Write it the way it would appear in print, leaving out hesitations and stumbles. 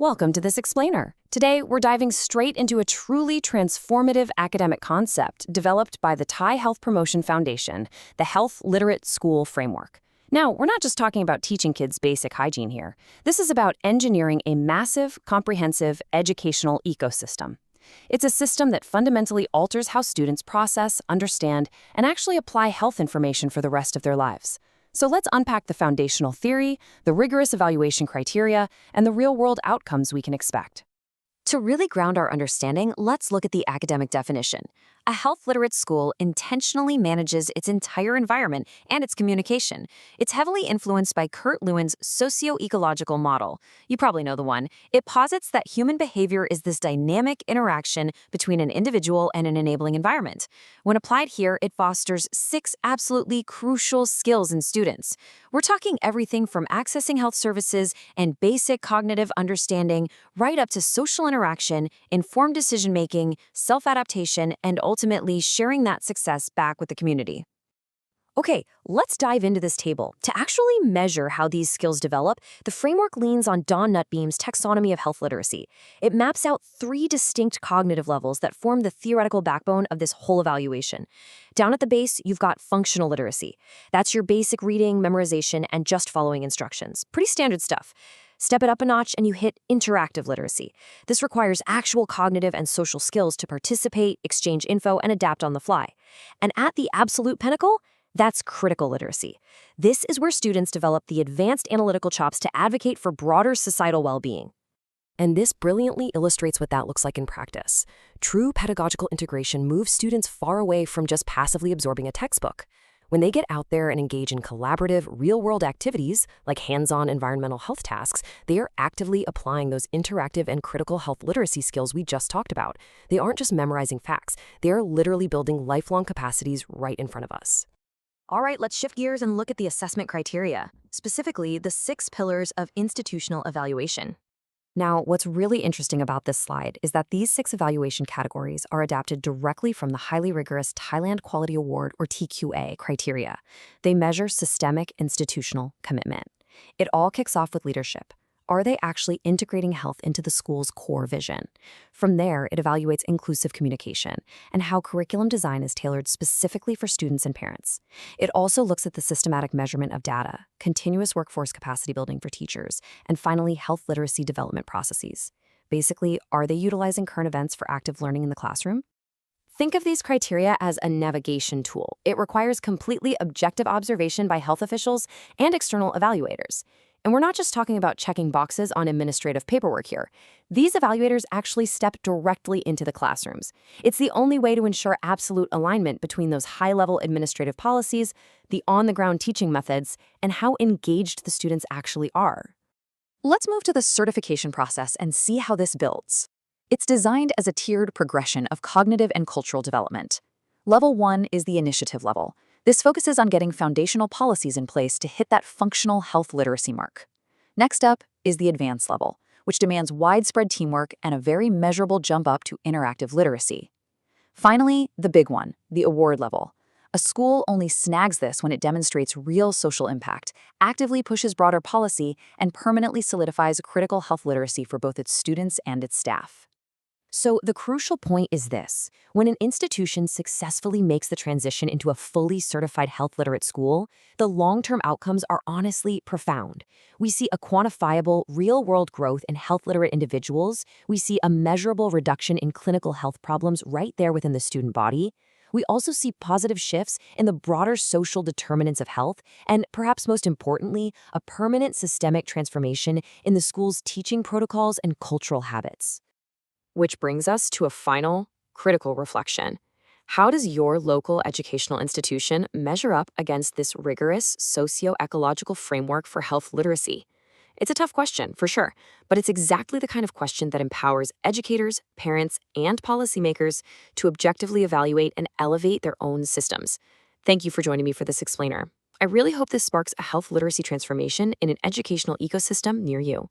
Welcome to this explainer. Today, we're diving straight into a truly transformative academic concept developed by the Thai Health Promotion Foundation, the Health Literate School framework. Now, we're not just talking about teaching kids basic hygiene here. This is about engineering a massive, comprehensive educational ecosystem. It's a system that fundamentally alters how students process, understand, and actually apply health information for the rest of their lives. So let's unpack the foundational theory, the rigorous evaluation criteria, and the real-world outcomes we can expect. To really ground our understanding, let's look at the academic definition. A health literate school intentionally manages its entire environment and its communication. It's heavily influenced by Kurt Lewin's socio-ecological model. You probably know the one. It posits that human behavior is this dynamic interaction between an individual and an enabling environment. When applied here, it fosters 6 absolutely crucial skills in students. We're talking everything from accessing health services and basic cognitive understanding right up to social interaction, informed decision-making, self-adaptation, and ultimately sharing that success back with the community. Okay, let's dive into this table. To actually measure how these skills develop, the framework leans on Don Nutbeam's taxonomy of health literacy. It maps out 3 distinct cognitive levels that form the theoretical backbone of this whole evaluation. Down at the base, you've got functional literacy. That's your basic reading, memorization, and just following instructions. Pretty standard stuff. Step it up a notch and you hit interactive literacy. This requires actual cognitive and social skills to participate, exchange info, and adapt on the fly. And at the absolute pinnacle, that's critical literacy. This is where students develop the advanced analytical chops to advocate for broader societal well-being. And this brilliantly illustrates what that looks like in practice. True pedagogical integration moves students far away from just passively absorbing a textbook. When they get out there and engage in collaborative, real-world activities, like hands-on environmental health tasks, they are actively applying those interactive and critical health literacy skills we just talked about. They aren't just memorizing facts. They are literally building lifelong capacities right in front of us. All right, let's shift gears and look at the assessment criteria, specifically the 6 pillars of institutional evaluation. Now, what's really interesting about this slide is that these 6 evaluation categories are adapted directly from the highly rigorous Thailand Quality Award, or TQA, criteria. They measure systemic institutional commitment. It all kicks off with leadership. Are they actually integrating health into the school's core vision? From there, it evaluates inclusive communication and how curriculum design is tailored specifically for students and parents. It also looks at the systematic measurement of data, continuous workforce capacity building for teachers, and finally, health literacy development processes. Basically, are they utilizing current events for active learning in the classroom? Think of these criteria as a navigation tool. It requires completely objective observation by health officials and external evaluators. And we're not just talking about checking boxes on administrative paperwork here. These evaluators actually step directly into the classrooms. It's the only way to ensure absolute alignment between those high-level administrative policies, the on-the-ground teaching methods, and how engaged the students actually are. Let's move to the certification process and see how this builds. It's designed as a tiered progression of cognitive and cultural development. Level 1 is the initiative level. This focuses on getting foundational policies in place to hit that functional health literacy mark. Next up is the advanced level, which demands widespread teamwork and a very measurable jump up to interactive literacy. Finally, the big one, the award level. A school only snags this when it demonstrates real social impact, actively pushes broader policy, and permanently solidifies critical health literacy for both its students and its staff. So the crucial point is this. When an institution successfully makes the transition into a fully certified health literate school, the long-term outcomes are honestly profound. We see a quantifiable, real-world growth in health literate individuals. We see a measurable reduction in clinical health problems right there within the student body. We also see positive shifts in the broader social determinants of health, and perhaps most importantly, a permanent systemic transformation in the school's teaching protocols and cultural habits. Which brings us to a final, critical reflection. How does your local educational institution measure up against this rigorous socio-ecological framework for health literacy? It's a tough question, for sure, but it's exactly the kind of question that empowers educators, parents, and policymakers to objectively evaluate and elevate their own systems. Thank you for joining me for this explainer. I really hope this sparks a health literacy transformation in an educational ecosystem near you.